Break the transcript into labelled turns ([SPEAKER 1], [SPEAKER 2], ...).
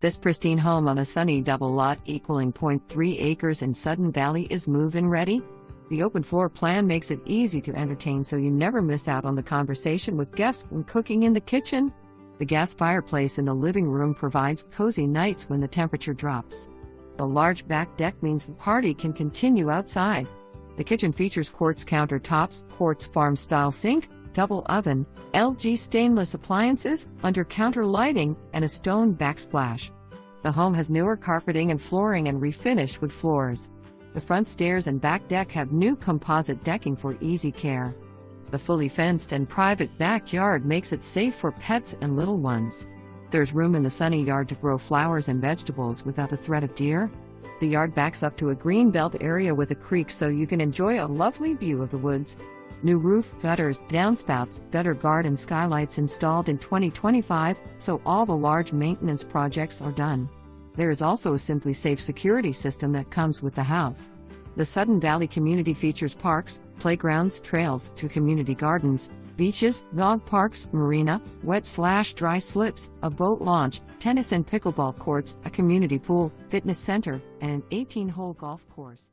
[SPEAKER 1] This pristine home on a sunny double lot equaling 0.3 acres in Sudden Valley is move-in ready. The open floor plan makes it easy to entertain, so you never miss out on the conversation with guests when cooking in the kitchen. The gas fireplace in the living room provides cozy nights when the temperature drops. The large back deck means the party can continue outside. The kitchen features quartz countertops, quartz farm-style sink, double oven, LG stainless appliances, under-counter lighting, and a stone backsplash. The home has newer carpeting and flooring and refinished wood floors. The front stairs and back deck have new composite decking for easy care. The fully fenced and private backyard makes it safe for pets and little ones. There's room in the sunny yard to grow flowers and vegetables without the threat of deer. The yard backs up to a green belt area with a creek, so you can enjoy a lovely view of the woods. New roof, gutters, downspouts, gutter guard and skylights installed in 2025, so all the large maintenance projects are done. There is also a Simply Safe security system that comes with the house. The Sudden Valley community features parks, playgrounds, trails, 2 community gardens, beaches, dog parks, marina, wet/dry slips, a boat launch, tennis and pickleball courts, a community pool, fitness center, and an 18-hole golf course.